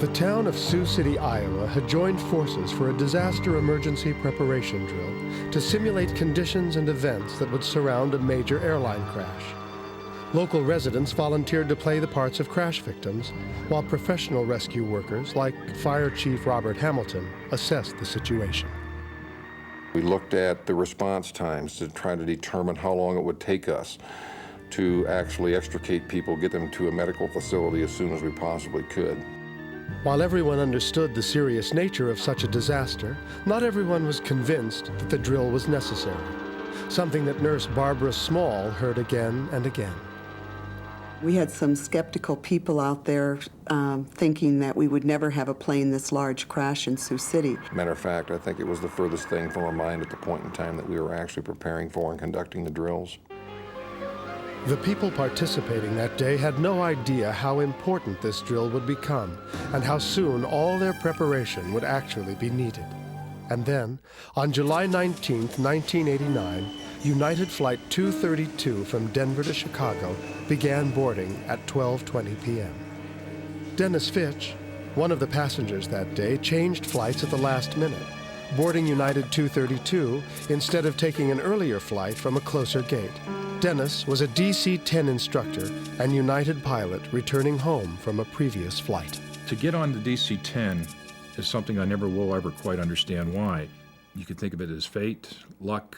The town of Sioux City, Iowa had joined forces for a disaster emergency preparation drill to simulate conditions and events that would surround a major airline crash. Local residents volunteered to play the parts of crash victims, while professional rescue workers like Fire Chief Robert Hamilton assessed the situation. We looked at the response times to try to determine how long it would take us to actually extricate people, get them to a medical facility as soon as we possibly could. While everyone understood the serious nature of such a disaster, not everyone was convinced that the drill was necessary, something that Nurse Barbara Small heard again and again. We had some skeptical people out there thinking that we would never have a plane this large crash in Sioux City. Matter of fact, I think it was the furthest thing from our mind at the point in time that we were actually preparing for and conducting the drills. The people participating that day had no idea how important this drill would become and how soon all their preparation would actually be needed. And then, on July 19, 1989, United Flight 232 from Denver to Chicago began boarding at 12:20 p.m. Dennis Fitch, one of the passengers that day, changed flights at the last minute, boarding United 232 instead of taking an earlier flight from a closer gate. Dennis was a DC-10 instructor and United pilot returning home from a previous flight. To get on the DC-10 is something I never will ever quite understand why. You could think of it as fate, luck,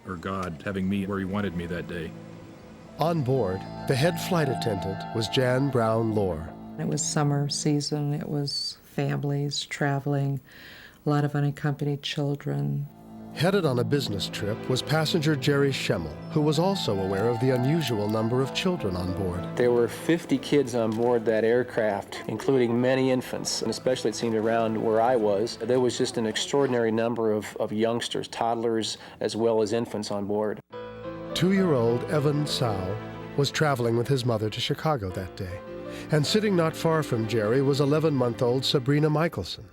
or God having me where he wanted me that day. On board, the head flight attendant was Jan Brown Lohr. It was summer season, it was families traveling, a lot of unaccompanied children. Headed on a business trip was passenger Jerry Schemmel, who was also aware of the unusual number of children on board. There were 50 kids on board that aircraft, including many infants, and especially it seemed around where I was. There was just an extraordinary number of youngsters, toddlers, as well as infants on board. 2-year-old Evan Sow was traveling with his mother to Chicago that day, and sitting not far from Jerry was 11-month-old Sabrina Michelson.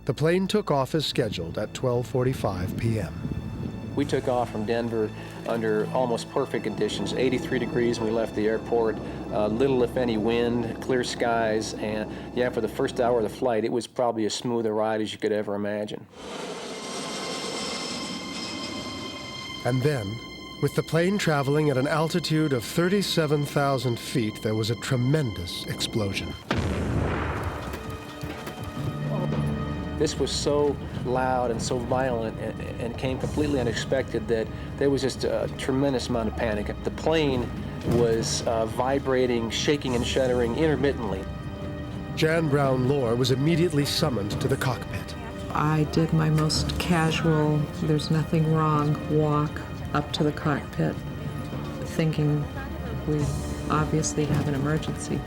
The plane took off as scheduled at 12:45 p.m. We took off from Denver under almost perfect conditions, 83 degrees when we left the airport, little if any wind, clear skies, and yeah, for the first hour of the flight, it was probably as smooth a ride as you could ever imagine. And then, with the plane traveling at an altitude of 37,000 feet, there was a tremendous explosion. This was so loud and so violent and came completely unexpected that there was just a tremendous amount of panic. The plane was vibrating, shaking and shuddering intermittently. Jan Brown Lohr was immediately summoned to the cockpit. I did my most casual, there's nothing wrong, walk up to the cockpit, thinking we obviously have an emergency.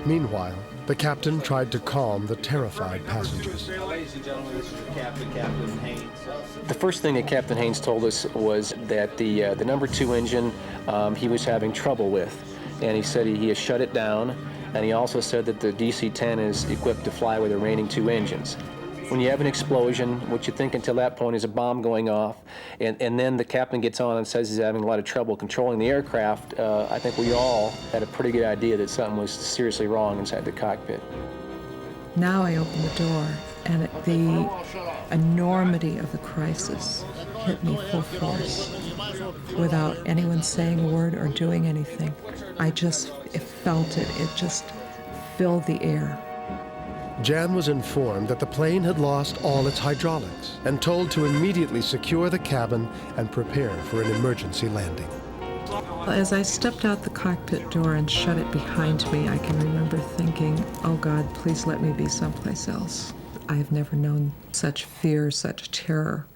Meanwhile, the captain tried to calm the terrified passengers. Ladies and gentlemen, this is your captain, Captain Haynes. The first thing that Captain Haynes told us was that the number 2 engine he was having trouble with. And he said he has shut it down. And he also said that the DC-10 is equipped to fly with the remaining 2 engines. When you have an explosion, what you think until that point is a bomb going off, and then the captain gets on and says he's having a lot of trouble controlling the aircraft, I think we all had a pretty good idea that something was seriously wrong inside the cockpit. Now I open the door, and the enormity of the crisis hit me full force without anyone saying a word or doing anything. I just felt it. It just filled the air. Jan was informed that the plane had lost all its hydraulics and told to immediately secure the cabin and prepare for an emergency landing. As I stepped out the cockpit door and shut it behind me, I can remember thinking, oh God, please let me be someplace else. I have never known such fear, such terror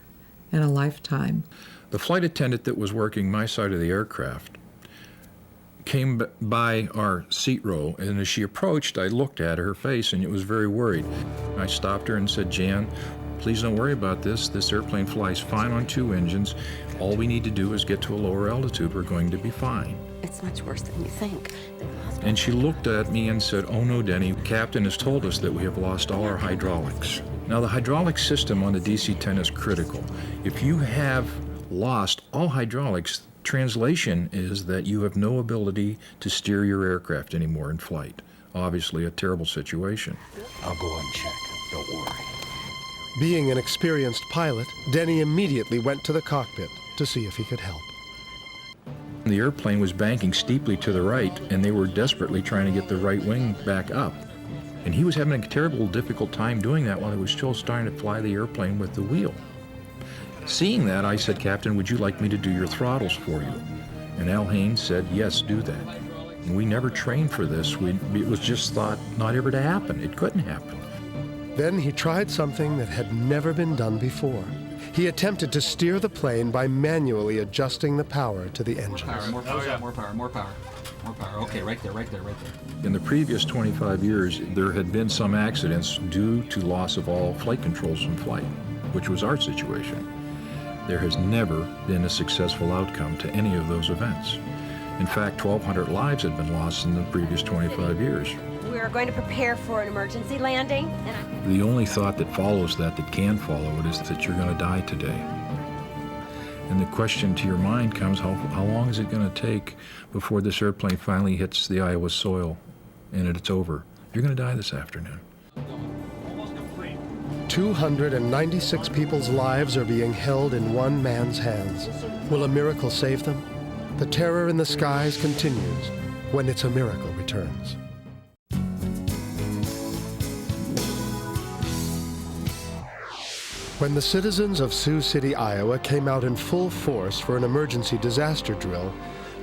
in a lifetime. The flight attendant that was working my side of the aircraft came by our seat row, and as she approached, I looked at her face, and it was very worried. I stopped her and said, Jan, please don't worry about this. This airplane flies fine on 2 engines. All we need to do is get to a lower altitude. We're going to be fine. It's much worse than you think. And she looked at me and said, oh no, Denny, the captain has told us that we have lost all our hydraulics. Now, the hydraulic system on the DC-10 is critical. If you have lost all hydraulics, translation is that you have no ability to steer your aircraft anymore in flight. Obviously a terrible situation. I'll go and check. Don't worry. Being an experienced pilot, Denny immediately went to the cockpit to see if he could help. The airplane was banking steeply to the right, and they were desperately trying to get the right wing back up. And he was having a terrible, difficult time doing that while he was still starting to fly the airplane with the wheel. Seeing that, I said, "Captain, would you like me to do your throttles for you?" And Al Haynes said, "Yes, do that." And we never trained for this. It was just thought not ever to happen. It couldn't happen. Then he tried something that had never been done before. He attempted to steer the plane by manually adjusting the power to the engines. More power, more power, more power. More power. Okay, right there, right there, right there. In the previous 25 years, there had been some accidents due to loss of all flight controls from flight, which was our situation. There has never been a successful outcome to any of those events. In fact, 1,200 lives had been lost in the previous 25 years. We are going to prepare for an emergency landing. The only thought that follows that can follow it, is that you're going to die today. And the question to your mind comes, how long is it going to take before this airplane finally hits the Iowa soil and it's over? You're going to die this afternoon. 296 people's lives are being held in one man's hands. Will a miracle save them? The terror in the skies continues when It's a Miracle returns. When the citizens of Sioux City, Iowa came out in full force for an emergency disaster drill,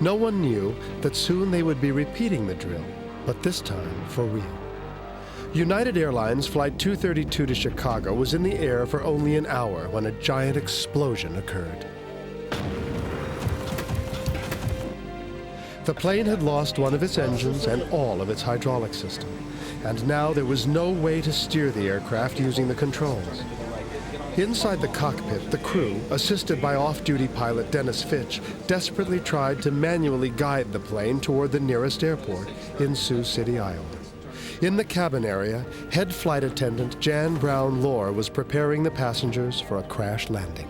no one knew that soon they would be repeating the drill, but this time for real. United Airlines Flight 232 to Chicago was in the air for only an hour when a giant explosion occurred. The plane had lost one of its engines and all of its hydraulic system, and now there was no way to steer the aircraft using the controls. Inside the cockpit, the crew, assisted by off-duty pilot Dennis Fitch, desperately tried to manually guide the plane toward the nearest airport in Sioux City, Iowa. In the cabin area, head flight attendant Jan Brown Lohr was preparing the passengers for a crash landing.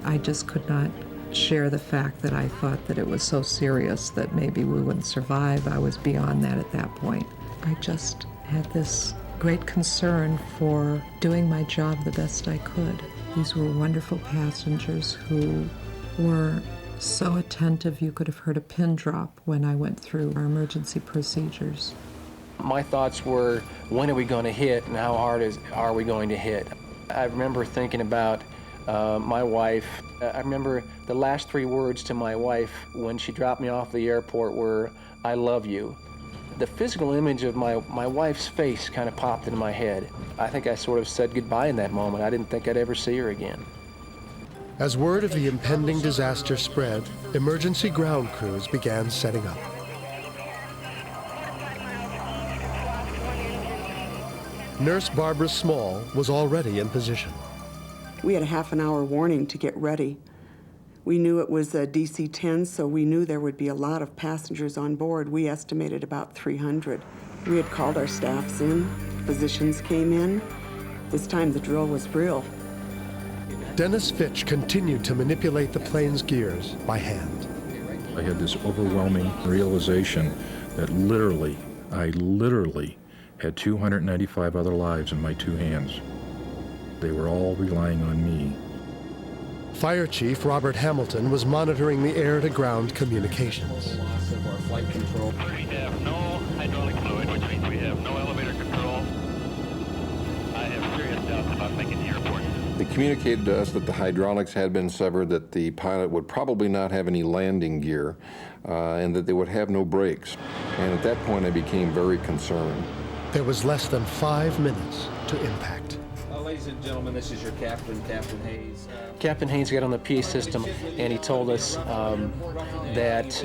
I just could not share the fact that I thought that it was so serious that maybe we wouldn't survive. I was beyond that at that point. I just had this great concern for doing my job the best I could. These were wonderful passengers who were so attentive you could have heard a pin drop when I went through our emergency procedures. My thoughts were, when are we going to hit and how hard are we going to hit? I remember thinking about my wife. I remember the last 3 words to my wife when she dropped me off at the airport were, "I love you." The physical image of my wife's face kind of popped into my head. I think I sort of said goodbye in that moment. I didn't think I'd ever see her again. As word of the impending disaster spread, emergency ground crews began setting up. Nurse Barbara Small was already in position. We had a half-an-hour warning to get ready. We knew it was a DC-10, so we knew there would be a lot of passengers on board. We estimated about 300. We had called our staffs in, physicians came in. This time the drill was real. Dennis Fitch continued to manipulate the plane's gears by hand. I had this overwhelming realization that I literally had 295 other lives in my 2 hands. They were all relying on me. Fire Chief Robert Hamilton was monitoring the air-to-ground communications. Loss of our flight control. We have no hydraulic fluid, which means we have no elevator control. I have serious doubts about making the airport. They communicated to us that the hydraulics had been severed, that the pilot would probably not have any landing gear, and that they would have no brakes. And at that point, I became very concerned. There was less than 5 minutes to impact. Ladies and gentlemen, this is your captain, Captain Hayes. Captain Haynes got on the PA system and he told us that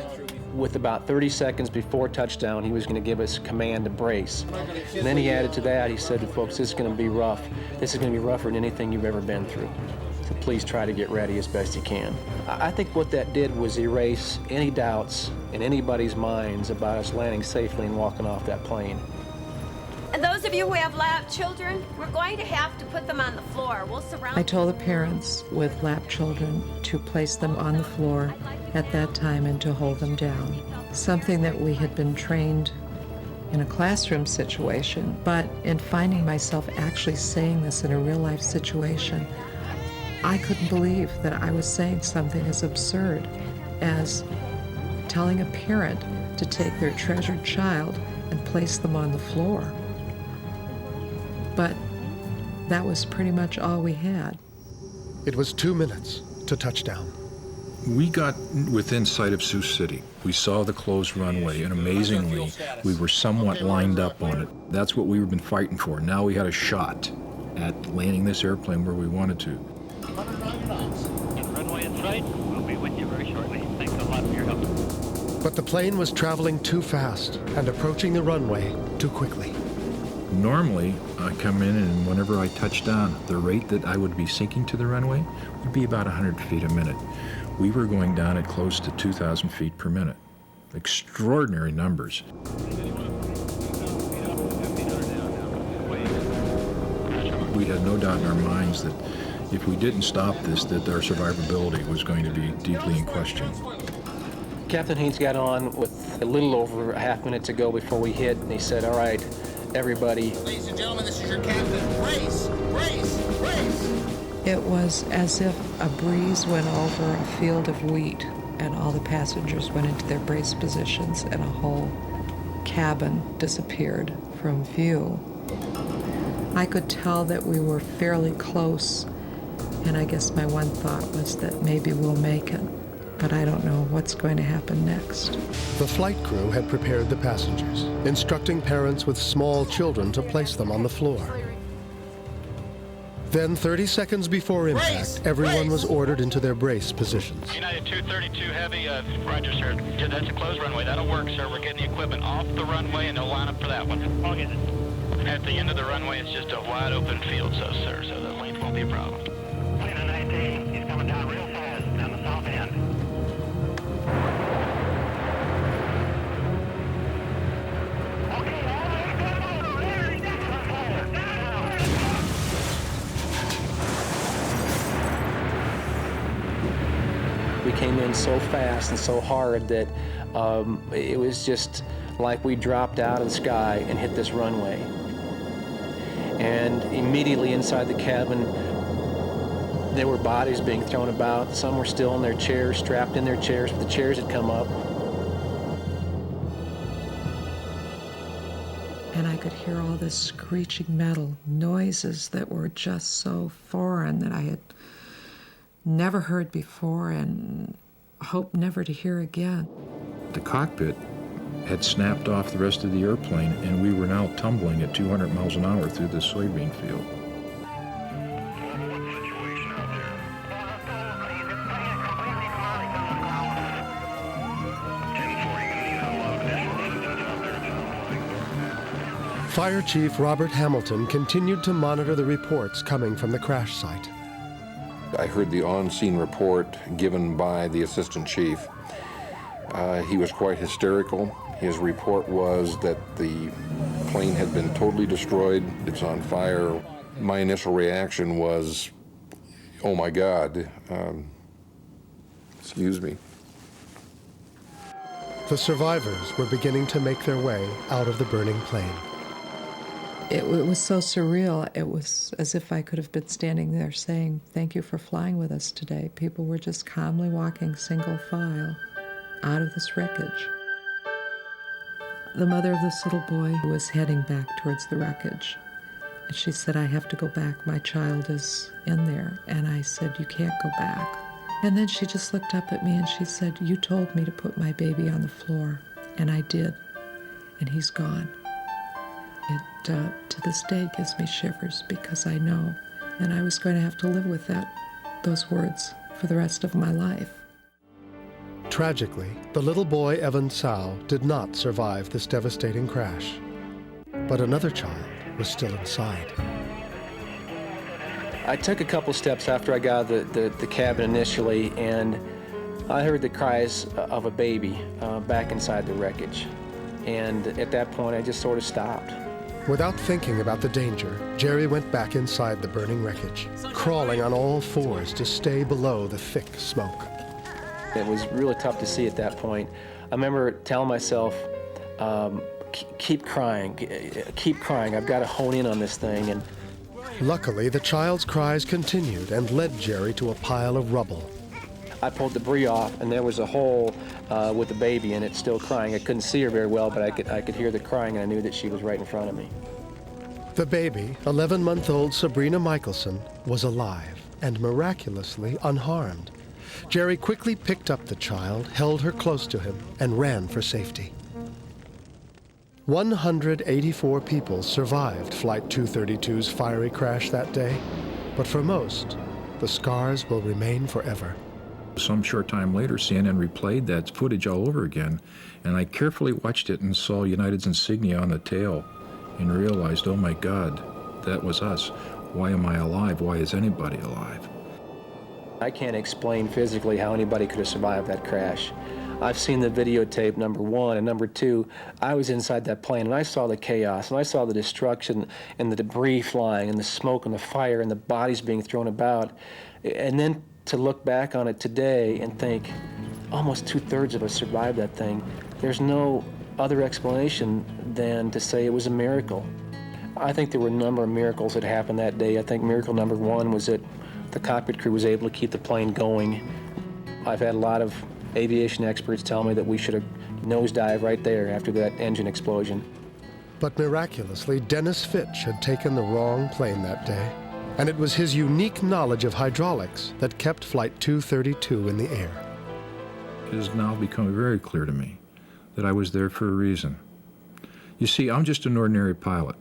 with about 30 seconds before touchdown, he was going to give us command to brace. And then he added to that, he said, "Folks, this is going to be rough. This is going to be rougher than anything you've ever been through. So please try to get ready as best you can." I think what that did was erase any doubts in anybody's minds about us landing safely and walking off that plane. And those of you who have lap children, we're going to have to put them on the floor. We'll surround I told the parents with lap children to place them on the floor at that time and to hold them down. Something that we had been trained in a classroom situation, but in finding myself actually saying this in a real-life situation, I couldn't believe that I was saying something as absurd as telling a parent to take their treasured child and place them on the floor. But that was pretty much all we had. It was 2 minutes to touchdown. We got within sight of Sioux City. We saw the closed runway, and amazingly, we were somewhat lined up on it. That's what we've been fighting for. Now we had a shot at landing this airplane where we wanted to. Runway in sight. We'll be with you very shortly. Thanks a lot for your help. But the plane was traveling too fast and approaching the runway too quickly. Normally, I come in and whenever I touch down, the rate that I would be sinking to the runway would be about 100 feet a minute. We were going down at close to 2,000 feet per minute. Extraordinary numbers. We had no doubt in our minds that if we didn't stop this, that our survivability was going to be deeply in question. Captain Haynes got on with a little over a half minute to go before we hit, and he said, "All right, everybody." Ladies and gentlemen, this is your captain. Brace, brace, brace. It was as if a breeze went over a field of wheat and all the passengers went into their brace positions and a whole cabin disappeared from view. I could tell that we were fairly close, and I guess my one thought was that maybe we'll make it, but I don't know what's going to happen next. The flight crew had prepared the passengers, instructing parents with small children to place them on the floor. Then, 30 seconds before impact, everyone was ordered into their brace positions. United 232 Heavy, roger, sir. That's a closed runway. That'll work, sir. We're getting the equipment off the runway, and they'll line up for that one. I'll get it. At the end of the runway, it's just a wide open field, so, sir, so the length won't be a problem. Plane 19, he's coming down real fast down the south end. We came in so fast and so hard that it was just like we dropped out of the sky and hit this runway. And immediately inside the cabin, there were bodies being thrown about. Some were still in their chairs, strapped in their chairs, but the chairs had come up. And I could hear all this screeching metal, noises that were just so foreign that I had never heard before and hope never to hear again. The cockpit had snapped off the rest of the airplane, and we were now tumbling at 200 miles an hour through the soybean field. Fire Chief Robert Hamilton continued to monitor the reports coming from the crash site. I heard the on-scene report given by the assistant chief. He was quite hysterical. His report was that the plane had been totally destroyed. It's on fire. My initial reaction was, oh my God. Excuse me. The survivors were beginning to make their way out of the burning plane. It was so surreal. It was as if I could have been standing there saying, "Thank you for flying with us today." People were just calmly walking single file out of this wreckage. The mother of this little boy was heading back towards the wreckage. And she said, "I have to go back. My child is in there." And I said, "You can't go back." And then she just looked up at me and she said, "You told me to put my baby on the floor." And I did. And he's gone. It, to this day, gives me shivers because I know that I was going to have to live with those words for the rest of my life. Tragically, the little boy Evan Tsao did not survive this devastating crash. But another child was still inside. I took a couple steps after I got out of the cabin initially, and I heard the cries of a baby back inside the wreckage. And at that point, I just sort of stopped. Without thinking about the danger, Jerry went back inside the burning wreckage, crawling on all fours to stay below the thick smoke. It was really tough to see at that point. I remember telling myself, keep crying, keep crying. I've got to hone in on this thing. And Luckily, the child's cries continued and led Jerry to a pile of rubble. I pulled debris off, and there was a hole with the baby in it, still crying. I couldn't see her very well, but I could hear the crying, and I knew that she was right in front of me. The baby, 11-month-old Sabrina Michelson, was alive and miraculously unharmed. Jerry quickly picked up the child, held her close to him, and ran for safety. 184 people survived Flight 232's fiery crash that day, but for most, the scars will remain forever. Some short time later, CNN replayed that footage all over again, and I carefully watched it and saw United's insignia on the tail and realized, oh my God, that was us. Why am I alive? Why is anybody alive? I can't explain physically how anybody could have survived that crash. I've seen the videotape, number one, and number two, I was inside that plane and I saw the chaos and I saw the destruction and the debris flying and the smoke and the fire and the bodies being thrown about. And then to look back on it today and think, almost 2/3 of us survived that thing. There's no other explanation than to say it was a miracle. I think there were a number of miracles that happened that day. I think miracle number one was that the cockpit crew was able to keep the plane going. I've had a lot of aviation experts tell me that we should have nosedived right there after that engine explosion. But miraculously, Dennis Fitch had taken the wrong plane that day, and it was his unique knowledge of hydraulics that kept Flight 232 in the air. It has now become very clear to me that I was there for a reason. You see, I'm just an ordinary pilot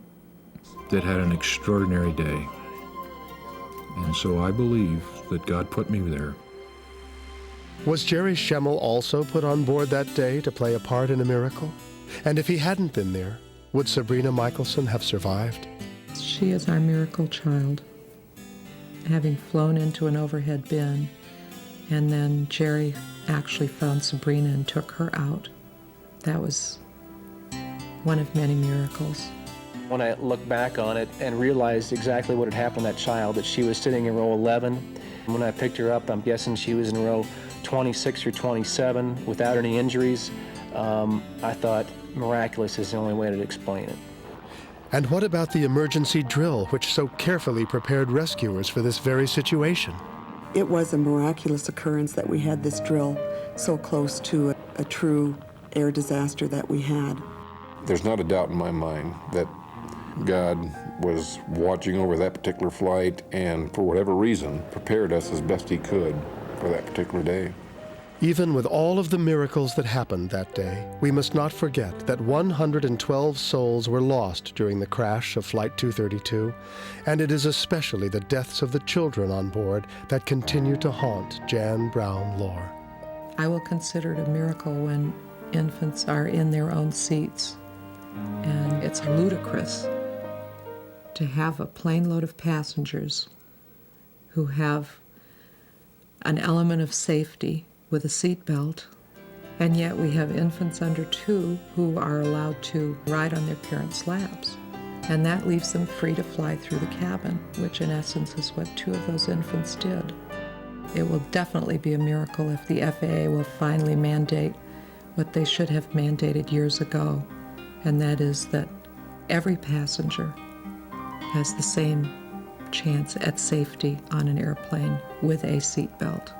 that had an extraordinary day. And so I believe that God put me there. Was Jerry Schemmel also put on board that day to play a part in a miracle? And if he hadn't been there, would Sabrina Michelson have survived? She is our miracle child, having flown into an overhead bin, and then Jerry actually found Sabrina and took her out. That was one of many miracles. When I look back on it and realized exactly what had happened to that child, that she was sitting in row 11. When I picked her up, I'm guessing she was in row 26 or 27 without any injuries. I thought miraculous is the only way to explain it. And what about the emergency drill, which so carefully prepared rescuers for this very situation? It was a miraculous occurrence that we had this drill so close to a true air disaster that we had. There's not a doubt in my mind that God was watching over that particular flight and, for whatever reason, prepared us as best he could for that particular day. Even with all of the miracles that happened that day, we must not forget that 112 souls were lost during the crash of Flight 232, and it is especially the deaths of the children on board that continue to haunt Jan Brown lore. I will consider it a miracle when infants are in their own seats, and it's ludicrous to have a plane load of passengers who have an element of safety with a seat belt, and yet we have infants under 2 who are allowed to ride on their parents' laps. And that leaves them free to fly through the cabin, which in essence is what 2 of those infants did. It will definitely be a miracle if the FAA will finally mandate what they should have mandated years ago, and that is that every passenger has the same chance at safety on an airplane with a seat belt.